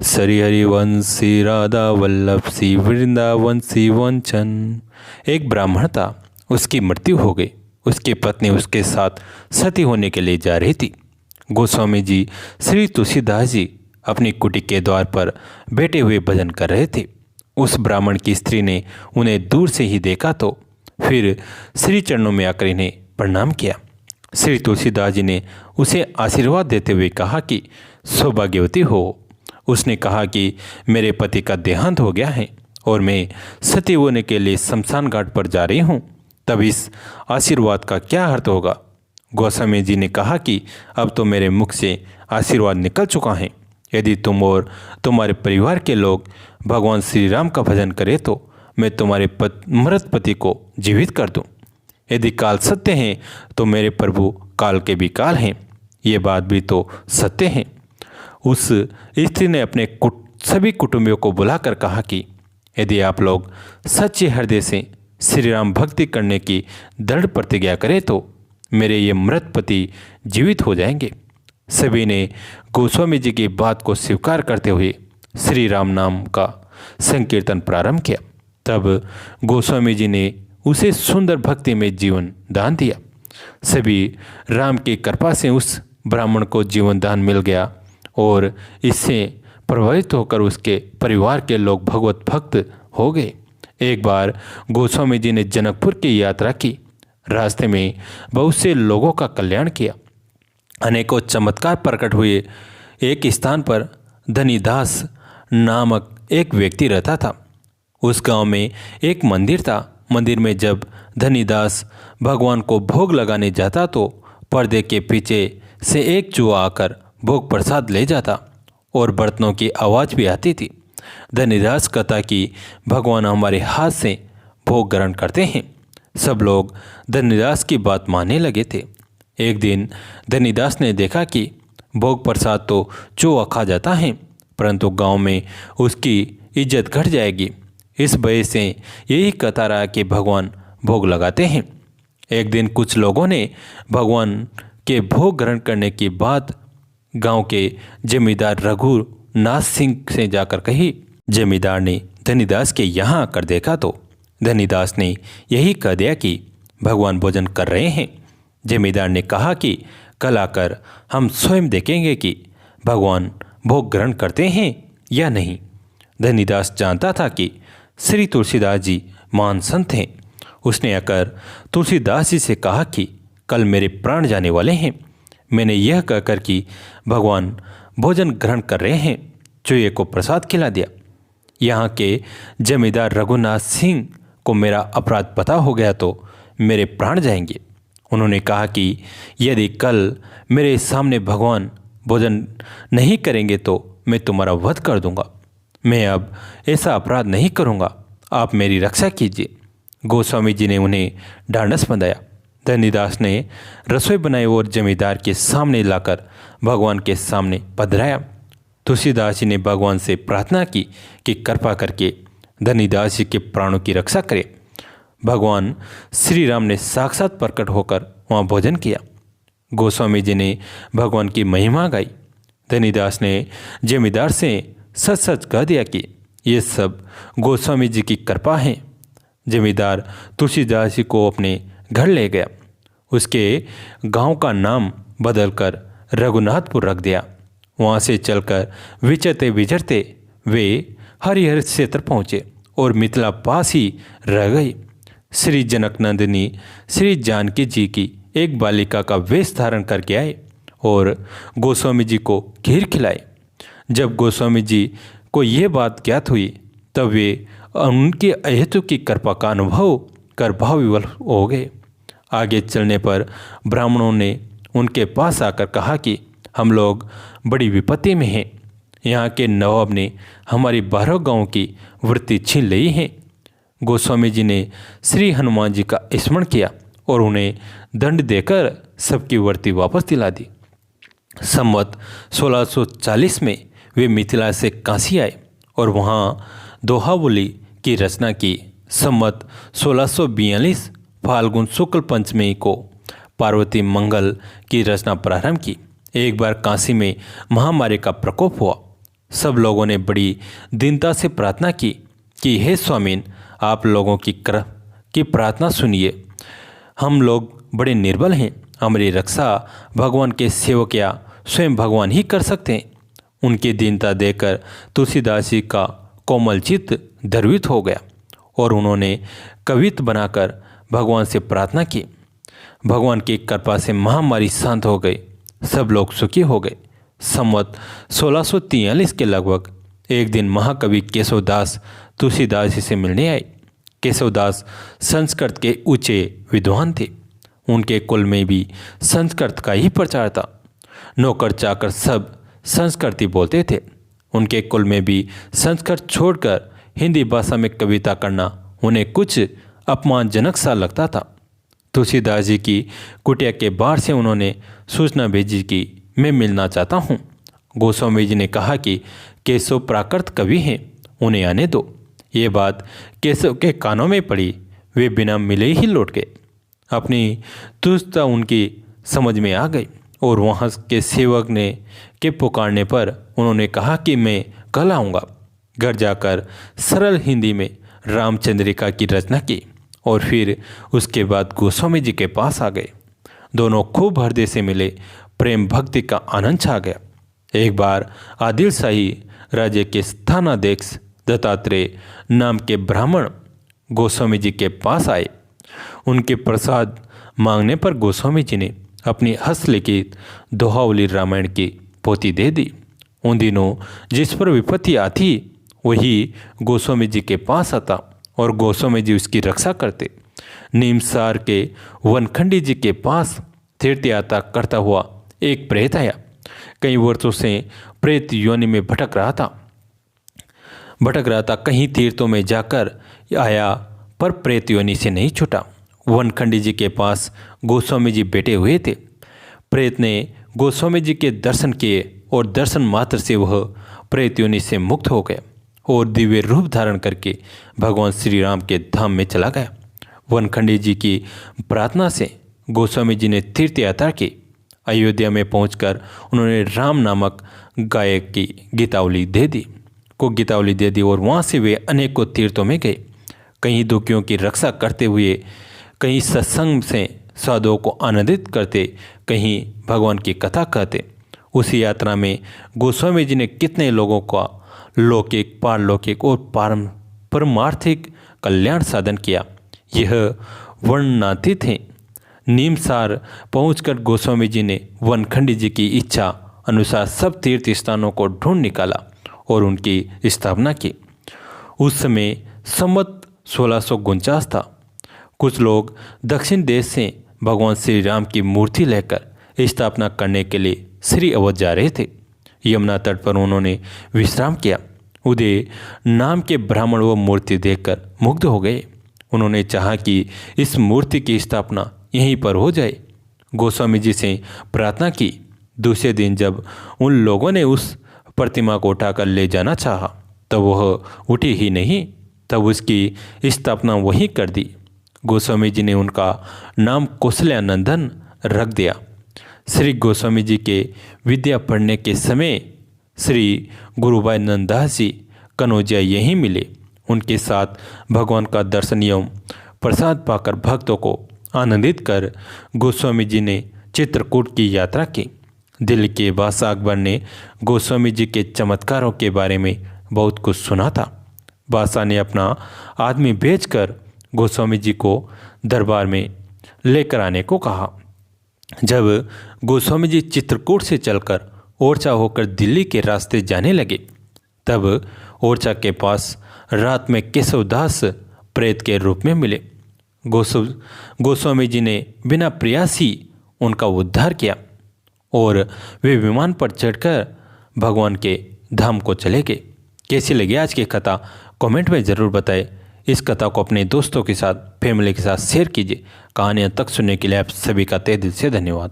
श्री हरिवंशी राधा वल्लभ सी वृंदावन सी वंचन। एक ब्राह्मण था, उसकी मृत्यु हो गई। उसकी पत्नी उसके साथ सती होने के लिए जा रही थी। गोस्वामी जी श्री तुलसीदास जी अपनी कुटी के द्वार पर बैठे हुए भजन कर रहे थे। उस ब्राह्मण की स्त्री ने उन्हें दूर से ही देखा तो फिर श्री चरणों में आकर इन्हें प्रणाम किया। श्री तुलसीदास जी ने उसे आशीर्वाद देते हुए कहा कि सौभाग्यवती हो। उसने कहा कि मेरे पति का देहांत हो गया है और मैं सती होने के लिए शमशान घाट पर जा रही हूँ। तब इस आशीर्वाद का क्या अर्थ होगा? गोस्वामी जी ने कहा कि अब तो मेरे मुख से आशीर्वाद निकल चुका है। यदि तुम और तुम्हारे परिवार के लोग भगवान श्री राम का भजन करें तो मैं तुम्हारे मृत पति को जीवित कर दूं। यदि काल सत्य हैं तो मेरे प्रभु काल के भी काल हैं। ये बात भी तो सत्य है। उस स्त्री ने अपने सभी कुटुंबियों को बुलाकर कहा कि यदि आप लोग सच्चे हृदय से श्री राम भक्ति करने की दृढ़ प्रतिज्ञा करें तो मेरे ये मृत पति जीवित हो जाएंगे। सभी ने गोस्वामी जी की बात को स्वीकार करते हुए श्री राम नाम का संकीर्तन प्रारंभ किया। तब गोस्वामी जी ने उसे सुंदर भक्ति में जीवन दान दिया। सभी राम की कृपा से उस ब्राह्मण को जीवन दान मिल गया और इससे प्रभावित होकर उसके परिवार के लोग भगवत भक्त हो गए। एक बार गोस्वामी जी ने जनकपुर की यात्रा की। रास्ते में बहुत से लोगों का कल्याण किया। अनेकों चमत्कार प्रकट हुए। एक स्थान पर धनीदास नामक एक व्यक्ति रहता था। उस गांव में एक मंदिर था। मंदिर में जब धनीदास भगवान को भोग लगाने जाता तो पर्दे के पीछे से एक चूहा आकर भोग प्रसाद ले जाता और बर्तनों की आवाज़ भी आती थी। धनीदास कहता कि भगवान हमारे हाथ से भोग ग्रहण करते हैं। सब लोग धनीदास की बात मानने लगे थे। एक दिन धनीदास ने देखा कि भोग प्रसाद तो चूहा खा जाता है, परंतु गांव में उसकी इज्जत घट जाएगी। इस वजह से यही कहता रहा कि भगवान भोग लगाते हैं। एक दिन कुछ लोगों ने भगवान के भोग ग्रहण करने की बात गांव के जमींदार रघुनाथ सिंह से जाकर कही। जमींदार ने धनीदास के यहाँ आकर देखा तो धनीदास ने यही कह दिया कि भगवान भोजन कर रहे हैं। जमींदार ने कहा कि कल आकर हम स्वयं देखेंगे कि भगवान भोग ग्रहण करते हैं या नहीं। धनीदास जानता था कि श्री तुलसीदास जी महान संत हैं। उसने आकर तुलसीदास जी से कहा कि कल मेरे प्राण जाने वाले हैं। मैंने यह कहकर कि भगवान भोजन ग्रहण कर रहे हैं, चूहे को प्रसाद खिला दिया। यहाँ के जमींदार रघुनाथ सिंह को मेरा अपराध पता हो गया तो मेरे प्राण जाएंगे। उन्होंने कहा कि यदि कल मेरे सामने भगवान भोजन नहीं करेंगे तो मैं तुम्हारा वध कर दूंगा। मैं अब ऐसा अपराध नहीं करूंगा, आप मेरी रक्षा कीजिए। गोस्वामी जी ने उन्हें ढांढस बंधाया। धनीदास ने रसोई बनाई और जमींदार के सामने लाकर भगवान के सामने पधराया। तुलसीदास जी ने भगवान से प्रार्थना की कि कृपा करके धनीदास जी के प्राणों की रक्षा करे। भगवान श्री राम ने साक्षात प्रकट होकर वहाँ भोजन किया। गोस्वामी जी ने भगवान की महिमा गाई। धनीदास ने जमींदार से सच सच कह दिया कि ये सब गोस्वामी जी की कृपा है। जमींदार तुलसीदास जी को अपने घर ले गया। उसके गांव का नाम बदलकर रघुनाथपुर रख दिया। वहाँ से चलकर विचरते विचरते वे हरिहर क्षेत्र पहुँचे और मिथिला पास ही रह गई। श्री जनकनंदिनी श्री जानकी जी की एक बालिका का वेश धारण करके आए और गोस्वामी जी को खीर खिलाए। जब गोस्वामी जी को ये बात ज्ञात हुई तब वे उनकी अहेतु की कृपा का अनुभव कर भाव विवल हो गए। आगे चलने पर ब्राह्मणों ने उनके पास आकर कहा कि हम लोग बड़ी विपत्ति में हैं। यहाँ के नवाब ने हमारी 12 गांवों की वृत्ति छीन ली है। गोस्वामी जी ने श्री हनुमान जी का स्मरण किया और उन्हें दंड देकर सबकी वृत्ति वापस दिला दी। संवत 1640 में वे मिथिला से काशी आए और वहाँ दोहाबोली की रचना की। संवत 1642 फाल्गुन शुक्ल पंचमी को पार्वती मंगल की रचना प्रारंभ की। एक बार काशी में महामारी का प्रकोप हुआ। सब लोगों ने बड़ी दीनता से प्रार्थना की कि हे स्वामीन, आप लोगों की प्रार्थना सुनिए। हम लोग बड़े निर्बल हैं, हमारी रक्षा भगवान के सेवक या स्वयं भगवान ही कर सकते हैं। उनकी दीनता देखकर तुलसीदास जी का कोमल चित्त द्रवित हो गया और उन्होंने कवित्त बनाकर भगवान से प्रार्थना की। भगवान की कृपा से महामारी शांत हो गई, सब लोग सुखी हो गए। संवत 1643 के लगभग एक दिन महाकवि केशवदास तुलसीदास जी से मिलने आए। केशवदास संस्कृत के ऊंचे विद्वान थे। उनके कुल में भी संस्कृत का ही प्रचार था। नौकर चाकर सब संस्कृत ही बोलते थे। उनके कुल में भी संस्कृत छोड़कर हिंदी भाषा में कविता करना उन्हें कुछ अपमानजनक सा लगता था। तुलसीदास जी की कुटिया के बाहर से उन्होंने सूचना भेजी कि मैं मिलना चाहता हूँ। गोस्वामी जी ने कहा कि केशव प्राकृत कवि हैं, उन्हें आने दो। ये बात केशव के कानों में पड़ी, वे बिना मिले ही लौट गए। अपनी तुष्टता उनकी समझ में आ गई और वहाँ के सेवक ने के पुकारने पर उन्होंने कहा कि मैं कल आऊँगा। घर जाकर सरल हिंदी में रामचंद्रिका की रचना की और फिर उसके बाद गोस्वामी जी के पास आ गए। दोनों खूब हृदय से मिले, प्रेम भक्ति का आनंद छा गया। एक बार आदिल शाही राज्य के स्थानाध्यक्ष दत्तात्रेय नाम के ब्राह्मण गोस्वामी जी के पास आए। उनके प्रसाद मांगने पर गोस्वामी जी ने अपनी हस्तलिखित दोहावली रामायण की पोथी दे दी। उन दिनों जिस पर विपत्ति आती वही गोस्वामी जी के पास आता और गोस्वामी जी उसकी रक्षा करते। नीमसार के वनखंडी जी के पास तीर्थ यात्रा करता हुआ एक प्रेत आया। कई वर्षों से प्रेत योनि में भटक रहा था। कहीं तीर्थों में जाकर आया पर प्रेत योनि से नहीं छूटा। वनखंडी जी के पास गोस्वामी जी बैठे हुए थे। प्रेत ने गोस्वामी जी के दर्शन किए और दर्शन मात्र से वह प्रेत योनि से मुक्त हो गया और दिव्य रूप धारण करके भगवान श्री राम के धाम में चला गया। वनखंडी जी की प्रार्थना से गोस्वामी जी ने तीर्थ यात्रा की। अयोध्या में पहुंचकर उन्होंने राम नामक गायक की गीतावली दे दी और वहाँ से वे अनेकों तीर्थों में गए। कहीं दुखियों की रक्षा करते हुए, कहीं सत्संग से साधुओं को आनंदित करते, कहीं भगवान की कथा कहते। उसी यात्रा में गोस्वामी जी ने कितने लोगों का लौकिक, पारलौकिक और परमार्थिक कल्याण साधन किया, यह वर्णनातीत है। नीमसार पहुंचकर गोस्वामी जी ने वनखंडी जी की इच्छा अनुसार सब तीर्थ स्थानों को ढूंढ निकाला और उनकी स्थापना की। उस समय संवत 1649 था। कुछ लोग दक्षिण देश से भगवान श्री राम की मूर्ति लेकर स्थापना करने के लिए श्री अवध जा रहे थे। यमुना तट पर उन्होंने विश्राम किया। उदय नाम के ब्राह्मण वो मूर्ति देखकर मुग्ध हो गए। उन्होंने चाहा कि इस मूर्ति की स्थापना यहीं पर हो जाए। गोस्वामी जी से प्रार्थना की। दूसरे दिन जब उन लोगों ने उस प्रतिमा को उठाकर ले जाना चाहा तब वह उठी ही नहीं। तब उसकी स्थापना वहीं कर दी। गोस्वामी जी ने उनका नाम कौशल्यानंदन रख दिया। श्री गोस्वामी जी के विद्या पढ़ने के समय श्री गुरुभाई नंददास जी कनौजिया यहीं मिले। उनके साथ भगवान का दर्शन एवं प्रसाद पाकर भक्तों को आनंदित कर गोस्वामी जी ने चित्रकूट की यात्रा की। दिल्ली के बादशाह अकबर ने गोस्वामी जी के चमत्कारों के बारे में बहुत कुछ सुना था। बादशाह ने अपना आदमी भेजकर गोस्वामी जी को दरबार में लेकर आने को कहा। जब गोस्वामी जी चित्रकूट से चलकर ओरछा होकर दिल्ली के रास्ते जाने लगे तब ओरछा के पास रात में केशवदास प्रेत के रूप में मिले। गोस्वामी जी ने बिना प्रयास ही उनका उद्धार किया और वे विमान पर चढ़कर भगवान के धाम को चले गए। कैसी लगी आज की कथा कमेंट में ज़रूर बताएं। इस कथा को अपने दोस्तों के साथ, फैमिली के साथ शेयर कीजिए। कहानियाँ तक सुनने के लिए आप सभी का तहे दिल से धन्यवाद।